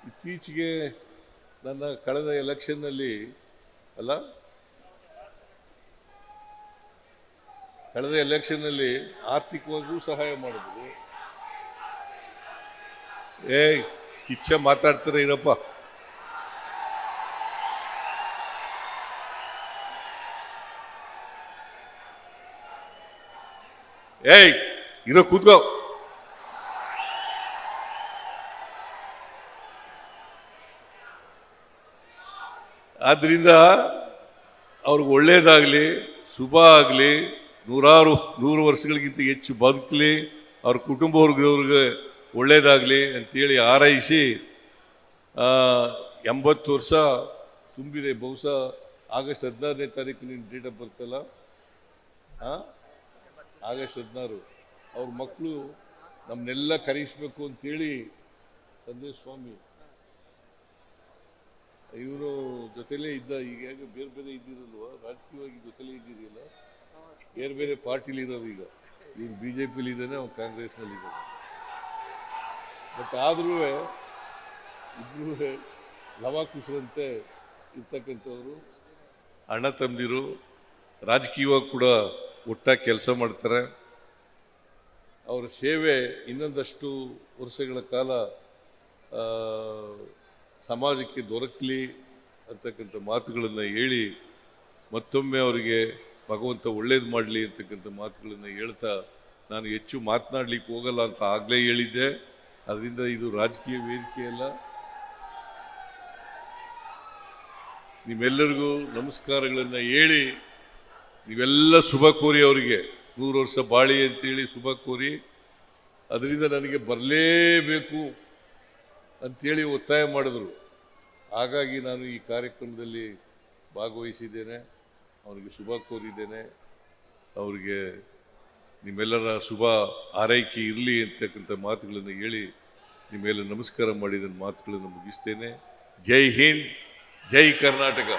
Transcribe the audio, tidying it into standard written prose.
ಇತ್ತೀಚೆಗೆ ನನ್ನ ಕಳೆದ ಎಲೆಕ್ಷನ್ನಲ್ಲಿ ಕಳೆದ ಎಲೆಕ್ಷನ್ನಲ್ಲಿ ಆರ್ಥಿಕವಾಗಿಯೂ ಸಹಾಯ ಮಾಡಿದ್ರು. ಕಿಚ್ಚ ಮಾತಾಡ್ತಾರೆ ಇರಪ್ಪ. ಇರೋ ಕೂತ್ಕೋ. ಆದ್ರಿಂದ ಅವ್ರಿಗೆ ಒಳ್ಳೇದಾಗ್ಲಿ, ಶುಭ ಆಗಲಿ, 100 ವರ್ಷಗಳಿಗಿಂತ ಹೆಚ್ಚು ಬದುಕಲಿ, ಅವ್ರ ಕುಟುಂಬ ವರ್ಗದವ್ರಿಗೆ ಒಳ್ಳೇದಾಗಲಿ ಅಂತೇಳಿ ಹಾರೈಸಿ 80 ವರ್ಷ ತುಂಬಿದೆ. ಬಹುಶಃ ಆಗಸ್ಟ್ 16ನೇ ತಾರೀಕು ನಿನ್ನ ಡೇಟ್ ಆಫ್ ಬರ್ತ್ ಅಲ್ಲ, ಆಗಸ್ಟ್ 16. ಅವ್ರ ಮಕ್ಕಳು ನಮ್ಮನ್ನೆಲ್ಲ ಕರೆಯಿಸ್ಬೇಕು ಅಂತೇಳಿ ತಂದೆ ಸ್ವಾಮಿ ಇವರು ಜೊತೆಲೇ ಇದ್ದ. ಈಗ ಬೇರೆ ಬೇರೆ ಇದ್ದಿರಲ್ವ, ರಾಜಕೀಯವಾಗಿ ಜೊತೆಲೇ ಇದ್ದಿರಲಿಲ್ಲ, ಬೇರೆ ಬೇರೆ ಪಾರ್ಟಿಲಿ ಇರೋರು. ಈಗ ಇವ್ರು BJPಲಿ ಇದ್ದಾನೆ, ಅವ್ನು ಕಾಂಗ್ರೆಸ್ನಲ್ಲಿ ಇದ್ದಾನೆ. ಬಟ್ ಆದ್ರೂ ಇಬ್ರು ಲವಾಕುಶರಂತೆ ಇರ್ತಕ್ಕಂಥವ್ರು, ಅಣ್ಣ ತಮ್ಮದಿರು. ರಾಜಕೀಯವಾಗಿ ಕೂಡ ಒಟ್ಟಾಗಿ ಕೆಲಸ ಮಾಡ್ತಾರೆ. ಅವರ ಸೇವೆ ಇನ್ನೊಂದಷ್ಟು ವರ್ಷಗಳ ಕಾಲ ಸಮಾಜಕ್ಕೆ ದೊರಕಲಿ ಅಂತಕ್ಕಂಥ ಮಾತುಗಳನ್ನು ಹೇಳಿ, ಮತ್ತೊಮ್ಮೆ ಅವರಿಗೆ ಭಗವಂತ ಒಳ್ಳೇದು ಮಾಡಲಿ ಅಂತಕ್ಕಂಥ ಮಾತುಗಳನ್ನು ಹೇಳ್ತಾ, ನಾನು ಹೆಚ್ಚು ಮಾತನಾಡ್ಲಿಕ್ಕೆ ಹೋಗಲ್ಲ ಅಂತ ಆಗಲೇ ಹೇಳಿದ್ದೆ. ಅದರಿಂದ ಇದು ರಾಜಕೀಯ ವೇದಿಕೆ ಅಲ್ಲ. ನಿಮ್ಮೆಲ್ಲರಿಗೂ ನಮಸ್ಕಾರಗಳನ್ನು ಹೇಳಿ, ನೀವೆಲ್ಲ ಶುಭ ಕೋರಿ, ಅವರಿಗೆ 100 ವರ್ಷ ಬಾಳಿ ಅಂತೇಳಿ ಶುಭ ಕೋರಿ, ಅದರಿಂದ ನನಗೆ ಬರಲೇಬೇಕು ಅಂತೇಳಿ ಒತ್ತಾಯ ಮಾಡಿದ್ರು. ಹಾಗಾಗಿ ನಾನು ಈ ಕಾರ್ಯಕ್ರಮದಲ್ಲಿ ಭಾಗವಹಿಸಿದ್ದೇನೆ, ಅವರಿಗೆ ಶುಭ ಕೋರಿದ್ದೇನೆ. ಅವರಿಗೆ ನಿಮ್ಮೆಲ್ಲರ ಶುಭ ಆರೈಕೆ ಇರಲಿ ಅಂತಕ್ಕಂಥ ಮಾತುಗಳನ್ನು ಹೇಳಿ ನಿಮ್ಮೆಲ್ಲ ನಮಸ್ಕಾರ ಮಾಡಿ ನನ್ನ ಮಾತುಗಳನ್ನು ಮುಗಿಸ್ತೇನೆ. ಜೈ ಹಿಂದ್, ಜೈ ಕರ್ನಾಟಕ.